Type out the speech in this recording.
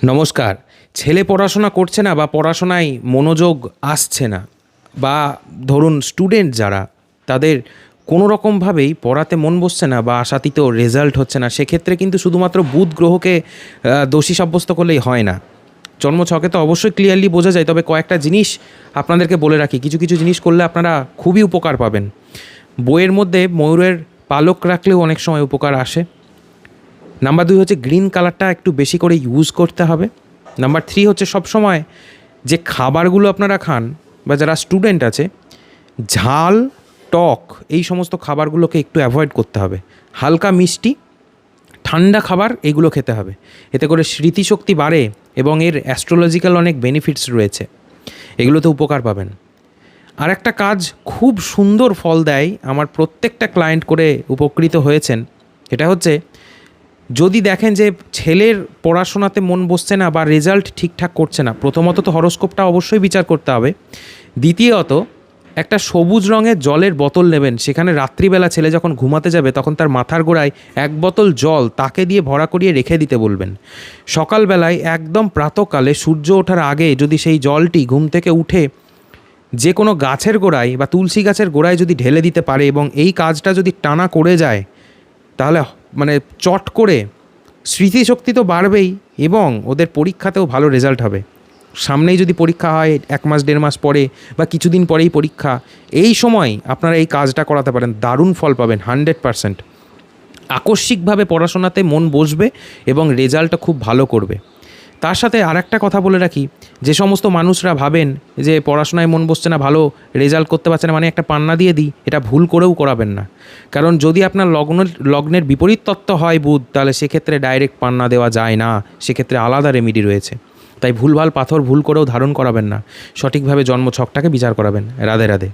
নমস্কার। ছেলে পড়াশোনা করছে না বা পড়াশোনায় মনোযোগ আসছে না, বা ধরুন স্টুডেন্ট যারা, তাদের কোনো রকমভাবেই পড়াতে মন বসছে না বা আশাতীত রেজাল্ট হচ্ছে না, সেক্ষেত্রে কিন্তু শুধুমাত্র বুধ গ্রহকে দোষী সাব্যস্ত করলেই হয় না। জন্মছকে তো অবশ্যই ক্লিয়ারলি বোঝা যায়, তবে কয়েকটা জিনিস আপনাদেরকে বলে রাখি। কিছু কিছু জিনিস করলে আপনারা খুবই উপকার পাবেন। বইয়ের মধ্যে ময়ূরের পালক রাখলেও অনেক সময় উপকার আসে। নাম্বার 2 হচ্ছে গ্রিন কালারটা একটু বেশি করে ইউজ করতে হবে। নাম্বার 3 হচ্ছে সবসময় যে খাবারগুলো আপনারা খান বা যারা স্টুডেন্ট আছে, ঝাল, টক এই সমস্ত খাবারগুলোকে একটু অ্যাভয়েড করতে হবে। হালকা মিষ্টি, ঠান্ডা খাবার এগুলো খেতে হবে। এতে করে স্মৃতিশক্তি বাড়ে এবং এর অ্যাস্ট্রোলজিক্যাল অনেক বেনিফিটস রয়েছে, এগুলোতে উপকার পাবেন। আর একটা কাজ খুব সুন্দর ফল দেয়, আমার প্রত্যেকটা ক্লায়েন্ট করে উপকৃত হয়েছেন। এটা হচ্ছে, যদি দেখেন যে ছেলের পড়াশোনাতে মন বসছে না বা রেজাল্ট ঠিকঠাক করছে না, প্রথমত তো হরোস্কোপটা অবশ্যই বিচার করতে হবে। দ্বিতীয়ত, একটা সবুজ রঙের জলের বোতল নেবেন, সেখানে রাত্রিবেলা ছেলে যখন ঘুমাতে যাবে তখন তার মাথার গোড়ায় এক বোতল জল তাকে দিয়ে ভরা করিয়ে রেখে দিতে বলবেন। সকালবেলায় একদম প্রাতকালে সূর্য ওঠার আগে যদি সেই জলটি ঘুম থেকে উঠে যে কোনো গাছের গোড়ায় বা তুলসী গাছের গোড়ায় যদি ঢেলে দিতে পারে এবং এই কাজটা যদি টানা করে যায়, তাহলে মানে চট করে স্মৃতিশক্তি তো বাড়বেই এবং ওদের পরীক্ষাতেও ভালো রেজাল্ট হবে। সামনেই যদি পরীক্ষা হয় 1 মাস 1.5 মাস পরে বা কিছুদিন পরেই পরীক্ষা, এই সময় আপনারা এই কাজটা করাতে পারেন, দারুণ ফল পাবেন 100%। আকস্মিকভাবে পড়াশোনাতে মন বসবে এবং রেজাল্টটা খুব ভালো করবে। তার সাথে আরেকটা কথা বলে রাখি, যে সমস্ত মানুষরা ভাবেন যে পড়াশোনায় মন বসছে না, ভালো রেজাল্ট করতে পারছে না, মানে একটা পান্না দিয়ে দিই, এটা ভুল করেও করাবেন না। কারণ যদি আপনার লগ্নের বিপরীত তত্ত্ব হয় বুধ, তাহলে সেক্ষেত্রে ডাইরেক্ট পান্না দেওয়া যায় না, সেক্ষেত্রে আলাদা রেমিডি রয়েছে। তাই ভুলভাল পাথর ভুল করেও ধারণ করাবেন না, সঠিকভাবে জন্মছকটাকে বিচার করাবেন। রাধে রাধে।